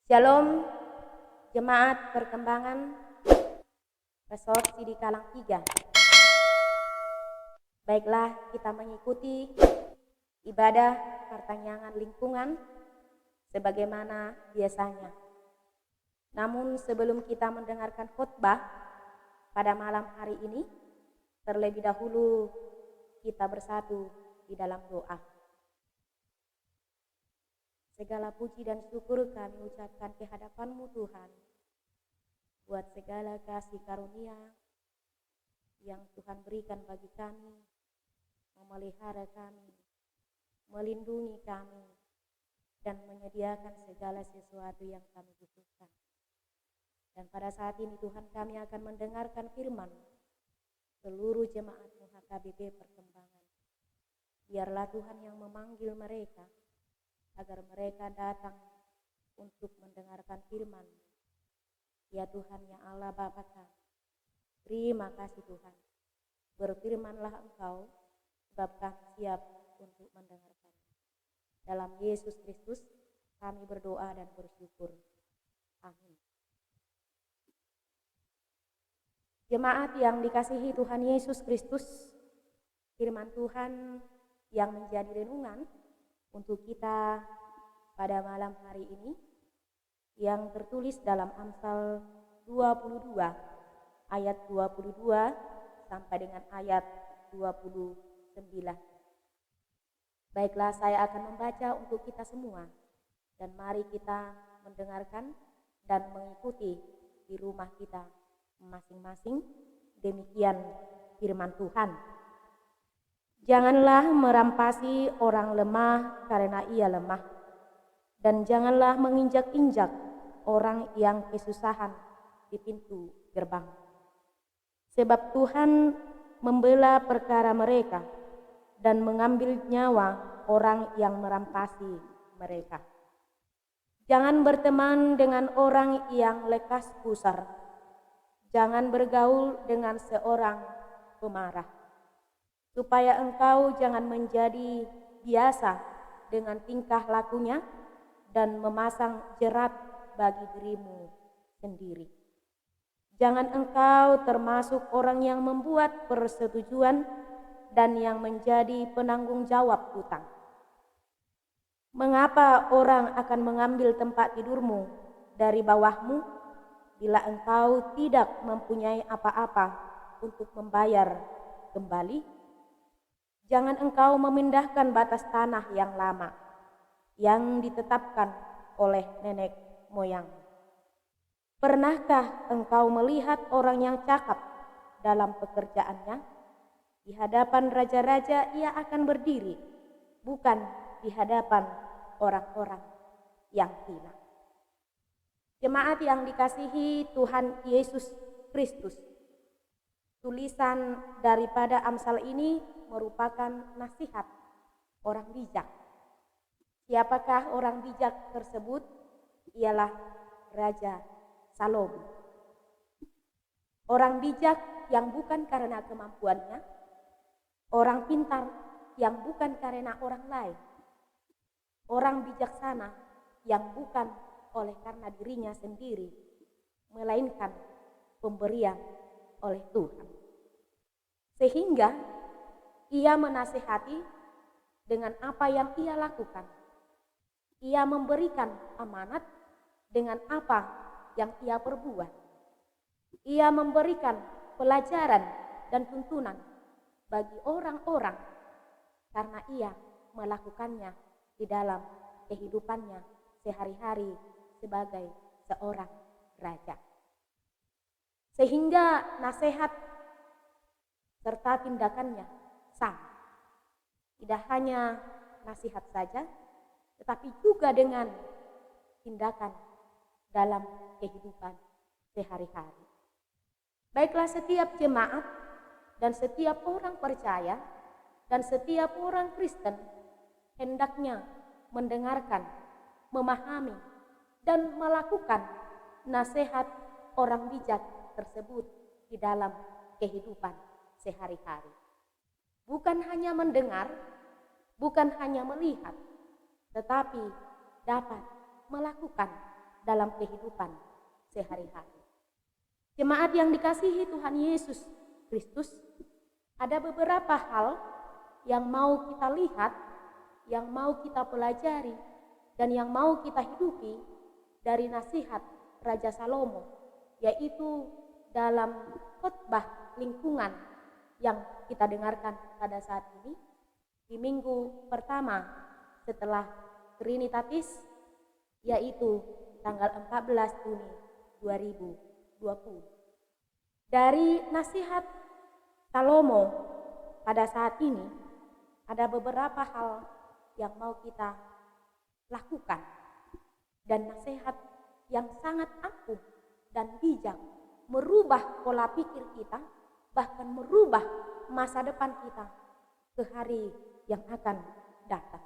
Shalom, Jemaat Perkembangan Resort Sidi Kalang 3. Baiklah, kita mengikuti ibadah pertanyaan lingkungan sebagaimana biasanya. Namun sebelum kita mendengarkan khotbah pada malam hari ini, terlebih dahulu kita bersatu di dalam doa. Segala puji dan syukur kami ucapkan kehadapan-Mu Tuhan, buat segala kasih karunia yang Tuhan berikan bagi kami, memelihara kami, melindungi kami, dan menyediakan segala sesuatu yang kami butuhkan. Dan pada saat ini Tuhan, kami akan mendengarkan firman seluruh jemaat-Mu HKBP Perkembangan. Biarlah Tuhan yang memanggil mereka, agar mereka datang untuk mendengarkan firman. Ya Tuhan, ya Allah Bapa kami, terima kasih Tuhan. Berfirmanlah Engkau, sebab kami siap untuk mendengarkan. Dalam Yesus Kristus kami berdoa dan bersyukur. Amin. Jemaat yang dikasihi Tuhan Yesus Kristus, firman Tuhan yang menjadi renungan untuk kita pada malam hari ini yang tertulis dalam Amsal 22 ayat 22 sampai dengan ayat 29. Baiklah, saya akan membaca untuk kita semua dan mari kita mendengarkan dan mengikuti di rumah kita masing-masing. Demikian firman Tuhan. Janganlah merampasi orang lemah karena ia lemah, dan janganlah menginjak-injak orang yang kesusahan di pintu gerbang. Sebab Tuhan membela perkara mereka dan mengambil nyawa orang yang merampasi mereka. Jangan berteman dengan orang yang lekas gusar. Jangan bergaul dengan seorang pemarah, supaya engkau jangan menjadi biasa dengan tingkah lakunya dan memasang jerat bagi dirimu sendiri. Jangan engkau termasuk orang yang membuat persetujuan dan yang menjadi penanggung jawab hutang. Mengapa orang akan mengambil tempat tidurmu dari bawahmu bila engkau tidak mempunyai apa-apa untuk membayar kembali? Jangan engkau memindahkan batas tanah yang lama, yang ditetapkan oleh nenek moyang. Pernahkah engkau melihat orang yang cakap dalam pekerjaannya? Di hadapan raja-raja ia akan berdiri, bukan di hadapan orang-orang yang hina. Jemaat yang dikasihi Tuhan Yesus Kristus, tulisan daripada Amsal ini merupakan nasihat orang bijak. Siapakah orang bijak tersebut? Ialah Raja Salomo. Orang bijak yang bukan karena kemampuannya, orang pintar yang bukan karena orang lain, orang bijaksana yang bukan oleh karena dirinya sendiri, melainkan pemberian oleh Tuhan. Sehingga ia menasihati dengan apa yang ia lakukan. Ia memberikan amanat dengan apa yang ia perbuat. Ia memberikan pelajaran dan tuntunan bagi orang-orang karena ia melakukannya di dalam kehidupannya sehari-hari sebagai seorang raja. Sehingga nasihat serta tindakannya sama. Tidak hanya nasihat saja, tetapi juga dengan tindakan dalam kehidupan sehari-hari. Baiklah, setiap jemaat dan setiap orang percaya dan setiap orang Kristen hendaknya mendengarkan, memahami, dan melakukan nasihat orang bijak tersebut di dalam kehidupan sehari-hari. Bukan hanya mendengar, bukan hanya melihat, tetapi dapat melakukan dalam kehidupan sehari-hari. Jemaat yang dikasihi Tuhan Yesus Kristus, ada beberapa hal yang mau kita lihat, yang mau kita pelajari, dan yang mau kita hidupi dari nasihat Raja Salomo, yaitu dalam khotbah lingkungan yang kita dengarkan pada saat ini di minggu pertama setelah Trinitatis, yaitu tanggal 14 Juni 2020. Dari nasihat Salomo pada saat ini ada beberapa hal yang mau kita lakukan, dan nasihat yang sangat ampuh dan bijak merubah pola pikir kita, bahkan merubah masa depan kita ke hari yang akan datang.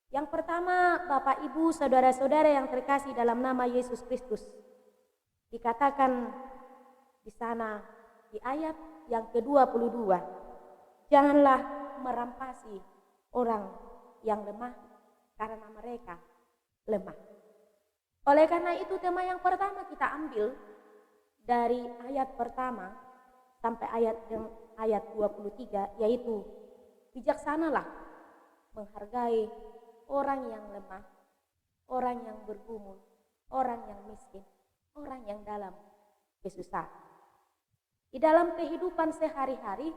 Yang pertama, Bapak Ibu saudara-saudara yang terkasih dalam nama Yesus Kristus, dikatakan di sana di ayat yang ke-22, janganlah merampasi orang yang lemah karena mereka lemah. Oleh karena itu tema yang pertama kita ambil dari ayat pertama sampai ayat 23, yaitu bijaksanalah menghargai orang yang lemah, orang yang bergumul, orang yang miskin, orang yang dalam kesusahan. Di dalam kehidupan sehari-hari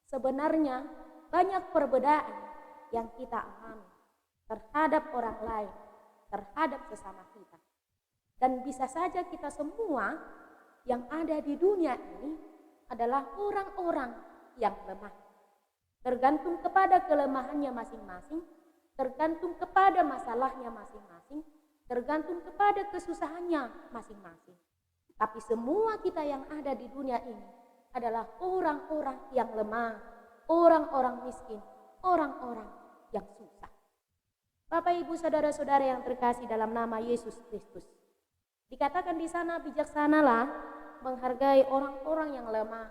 sebenarnya banyak perbedaan yang kita alami terhadap orang lain, terhadap sesama kita. Dan bisa saja kita semua yang ada di dunia ini adalah orang-orang yang lemah. Tergantung kepada kelemahannya masing-masing, tergantung kepada masalahnya masing-masing, tergantung kepada kesusahannya masing-masing. Tapi semua kita yang ada di dunia ini adalah orang-orang yang lemah, orang-orang miskin, orang-orang yang susah. Bapak Ibu saudara-saudara yang terkasih dalam nama Yesus Kristus, dikatakan di sana bijaksanalah menghargai orang-orang yang lemah,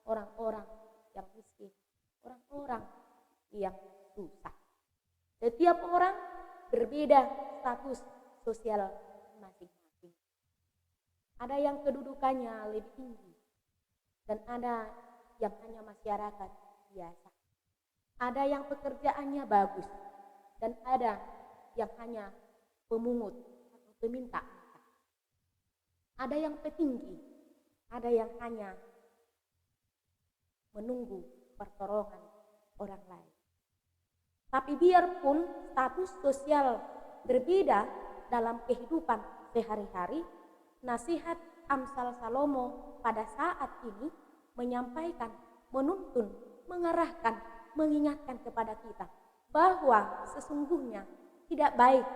orang-orang yang miskin, orang-orang yang susah. Setiap orang berbeda status sosial masing-masing. Ada yang kedudukannya lebih tinggi dan ada yang hanya masyarakat biasa. Ada yang pekerjaannya bagus dan ada yang hanya pemungut atau peminta. Ada yang petinggi, ada yang hanya menunggu pertolongan orang lain. Tapi biarpun status sosial berbeda dalam kehidupan sehari-hari, nasihat Amsal Salomo pada saat ini menyampaikan, menuntun, mengarahkan, mengingatkan kepada kita bahwa sesungguhnya tidak baik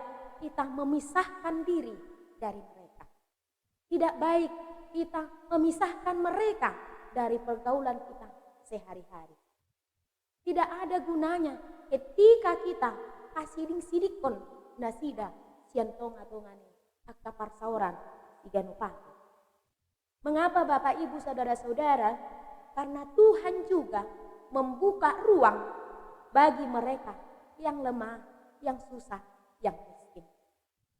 kita memisahkan diri dari mereka. Tidak baik kita memisahkan mereka dari pergaulan kita sehari-hari. Tidak ada gunanya ketika kita kasiring-sidikon nasida siantonga-tongane akka parsauran iganupati. Mengapa Bapak Ibu saudara-saudara? Karena Tuhan juga membuka ruang bagi mereka yang lemah, yang susah, yang miskin.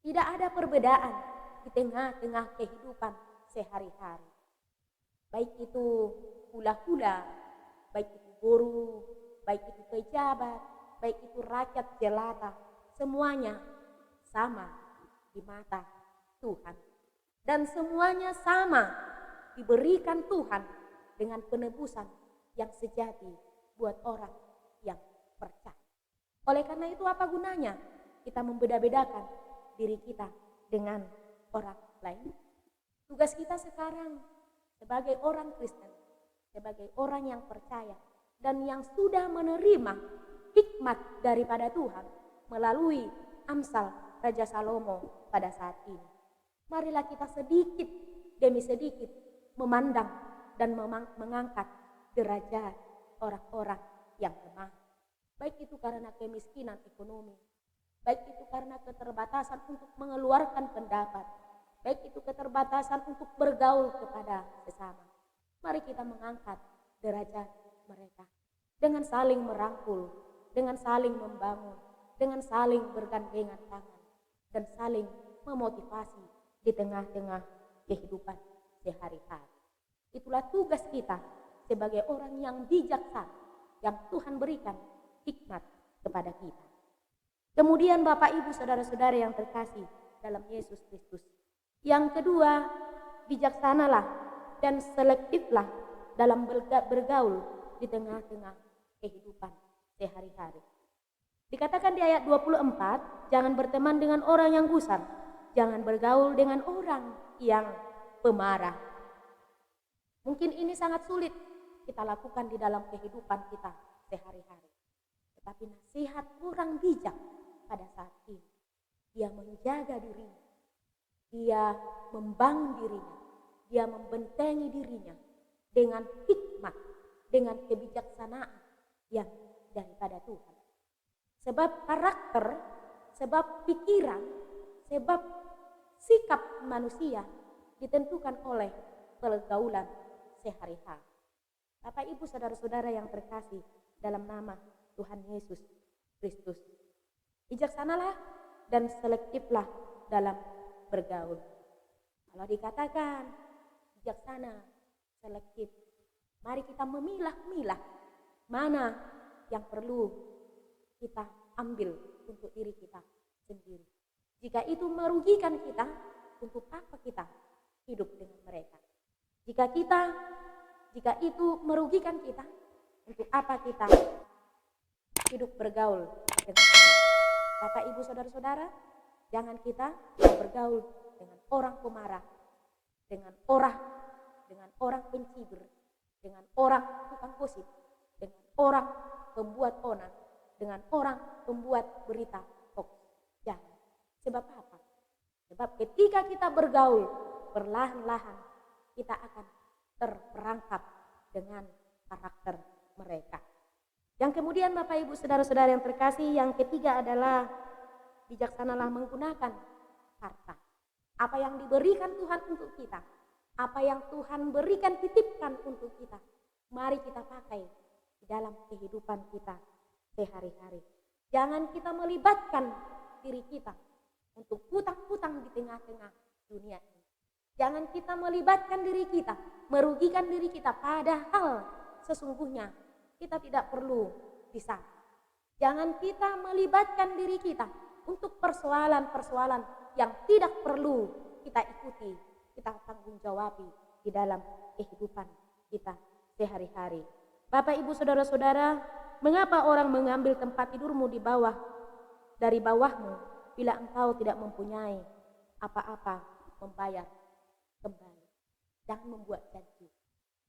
Tidak ada perbedaan di tengah-tengah kehidupan sehari-hari. Baik itu hula-hula, baik itu guru, baik itu pejabat, baik itu rakyat jelata, semuanya sama di mata Tuhan. Dan semuanya sama diberikan Tuhan dengan penebusan yang sejati buat orang yang percaya. Oleh karena itu apa gunanya kita membeda-bedakan diri kita dengan orang lain? Tugas kita sekarang sebagai orang Kristen, sebagai orang yang percaya dan yang sudah menerima hikmat daripada Tuhan melalui Amsal Raja Salomo pada saat ini. Marilah kita sedikit demi sedikit memandang dan mengangkat derajat orang-orang yang lemah. Baik itu karena kemiskinan ekonomi, baik itu karena keterbatasan untuk mengeluarkan pendapat, baik itu keterbatasan untuk bergaul kepada sesama. Mari kita mengangkat derajat mereka dengan saling merangkul, dengan saling membangun, dengan saling bergandengan tangan, dan saling memotivasi di tengah-tengah kehidupan sehari-hari. Itulah tugas kita sebagai orang yang bijaksana, yang Tuhan berikan hikmat kepada kita. Kemudian Bapak Ibu saudara-saudara yang terkasih dalam Yesus Kristus. Yang kedua, bijaksanalah dan selektiflah dalam bergaul di tengah-tengah kehidupan sehari-hari. Dikatakan di ayat 24, jangan berteman dengan orang yang gusar, jangan bergaul dengan orang yang pemarah. Mungkin ini sangat sulit kita lakukan di dalam kehidupan kita sehari-hari. Tetapi nasihat orang bijak pada saat ini, dia menjaga dirinya, dia membangun dirinya, dia membentengi dirinya dengan hikmat, dengan kebijaksanaan yang daripada Tuhan. Sebab karakter, sebab pikiran, sebab sikap manusia ditentukan oleh pergaulan sehari-hari. Bapak Ibu saudara-saudara yang terkasih dalam nama Tuhan Yesus Kristus. Bijaksanalah dan selektiflah dalam bergaul. Kalau dikatakan bijaksana, selektif, mari kita memilah-milah mana yang perlu kita ambil untuk diri kita sendiri. Jika itu merugikan kita, untuk apa kita hidup dengan mereka? Jika itu merugikan kita, untuk apa kita hidup bergaul dengan mereka? Bapak Ibu saudara-saudara, jangan kita bergaul dengan orang pemarah, dengan orang pencibir, dengan orang tukang gosip, dengan orang pembuat onar, dengan orang pembuat berita hoax. Jangan. Sebab apa? Sebab ketika kita bergaul, perlahan-lahan kita akan terperangkap dengan karakter mereka. Yang kemudian Bapak Ibu saudara-saudara yang terkasih, yang ketiga adalah bijaksanalah menggunakan harta. Apa yang diberikan Tuhan untuk kita, apa yang Tuhan berikan titipkan untuk kita, mari kita pakai di dalam kehidupan kita sehari-hari. Jangan kita melibatkan diri kita untuk hutang-hutang di tengah-tengah dunia ini. Jangan kita melibatkan diri kita, merugikan diri kita, padahal sesungguhnya kita tidak perlu di sana. Jangan kita melibatkan diri kita untuk persoalan-persoalan yang tidak perlu kita ikuti, kita tanggung jawabi di dalam kehidupan kita sehari-hari. Bapak Ibu saudara-saudara, mengapa orang mengambil tempat tidurmu dari bawahmu bila engkau tidak mempunyai apa-apa membayar kembali? Jangan membuat janji.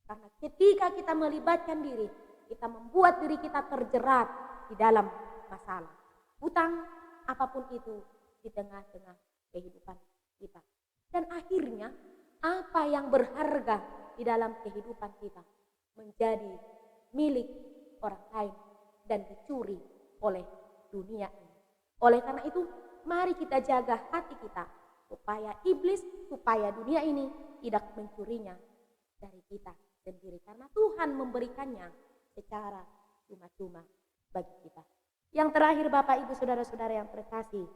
Karena ketika kita melibatkan diri, kita membuat diri kita terjerat di dalam masalah. Hutang apapun itu di tengah-tengah kehidupan kita. Dan akhirnya apa yang berharga di dalam kehidupan kita menjadi milik orang lain dan dicuri oleh dunia ini. Oleh karena itu, mari kita jaga hati kita supaya iblis, supaya dunia ini tidak mencurinya dari kita sendiri. Karena Tuhan memberikannya secara cuma-cuma bagi kita. Yang terakhir Bapak Ibu saudara-saudara yang terkasih,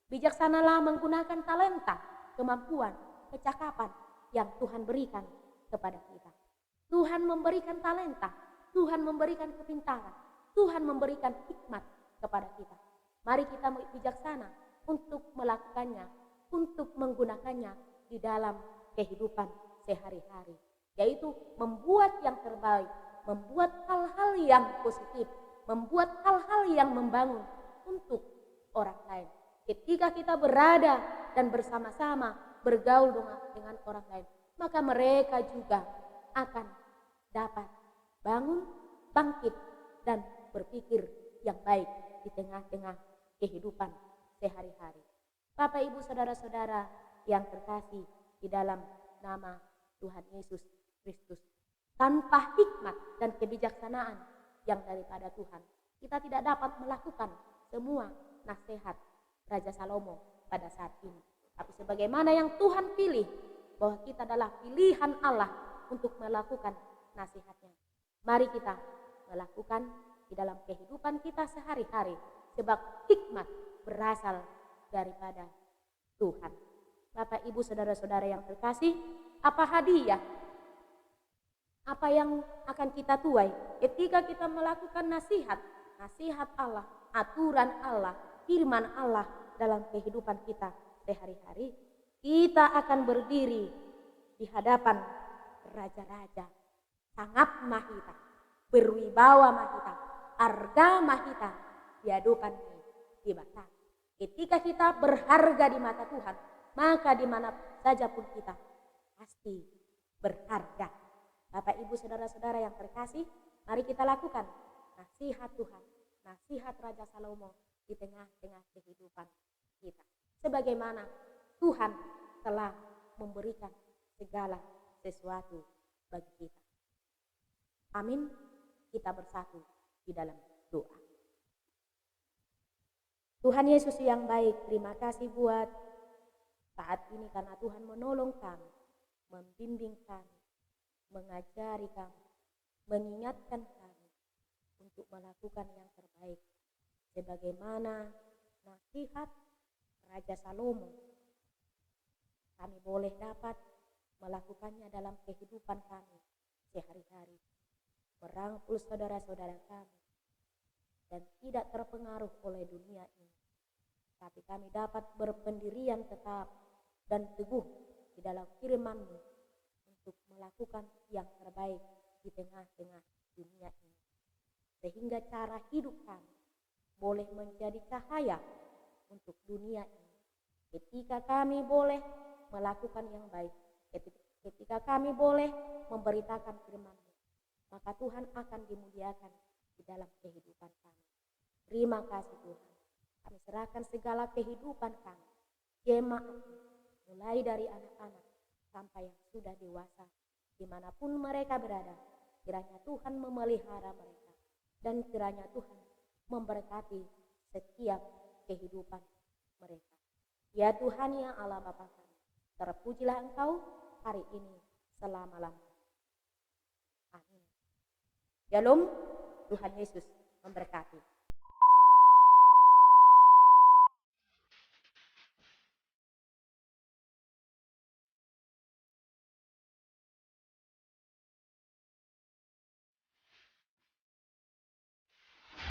bijaksanalah menggunakan talenta, kemampuan, kecakapan yang Tuhan berikan kepada kita. Tuhan memberikan talenta, Tuhan memberikan kepintaran, Tuhan memberikan hikmat kepada kita. Mari kita bijaksana untuk melakukannya, untuk menggunakannya di dalam kehidupan sehari-hari, yaitu membuat yang terbaik, membuat hal-hal yang positif, membuat hal-hal yang membangun untuk orang lain. Ketika kita berada dan bersama-sama bergaul dengan orang lain, maka mereka juga akan dapat bangun, bangkit, dan berpikir yang baik di tengah-tengah kehidupan sehari-hari. Bapak Ibu saudara-saudara yang terkasih di dalam nama Tuhan Yesus Kristus, tanpa hikmat dan kebijaksanaan yang daripada Tuhan, kita tidak dapat melakukan semua nasihat Raja Salomo pada saat ini. Tapi sebagaimana yang Tuhan pilih, bahwa kita adalah pilihan Allah untuk melakukan nasihatnya, mari kita melakukan di dalam kehidupan kita sehari-hari. Sebab hikmat berasal daripada Tuhan. Bapak, Ibu, saudara-saudara yang terkasih, apa hadiah? Apa yang akan kita tuai ketika kita melakukan nasihat Allah, aturan Allah, firman Allah dalam kehidupan kita sehari-hari? Kita akan berdiri di hadapan raja-raja, sangat mahita, berwibawa mahita, arga mahita di hadapan kita. Ketika kita berharga di mata Tuhan, maka di mana saja pun kita pasti berharga. Bapak, Ibu, saudara-saudara yang terkasih, mari kita lakukan nasihat Tuhan, nasihat Raja Salomo di tengah-tengah kehidupan kita. Sebagaimana Tuhan telah memberikan segala sesuatu bagi kita. Amin. Kita bersatu di dalam doa. Tuhan Yesus yang baik, terima kasih buat saat ini karena Tuhan menolong kami, membimbing kami, mengajari kami, mengingatkan kami untuk melakukan yang terbaik. Sebagaimana nasihat Raja Salomo, kami boleh dapat melakukannya dalam kehidupan kami sehari-hari, merangkul saudara-saudara kami, dan tidak terpengaruh oleh dunia ini. Tapi kami dapat berpendirian tetap dan teguh di dalam firman-Mu untuk melakukan yang terbaik di tengah-tengah dunia ini. Sehingga cara hidup kami boleh menjadi cahaya untuk dunia ini. Ketika kami boleh melakukan yang baik, ketika kami boleh memberitakan firman-Mu, maka Tuhan akan dimuliakan di dalam kehidupan kami. Terima kasih Tuhan. Kami serahkan segala kehidupan kami, jemaat, mulai dari anak-anak sampai yang sudah dewasa, dimanapun mereka berada. Kiranya Tuhan memelihara mereka, dan kiranya Tuhan memberkati setiap kehidupan mereka. Ya Tuhan, ya Allah Bapa kami, terpujilah Engkau hari ini selama-lamanya. Amin. Shalom, Tuhan Yesus memberkati.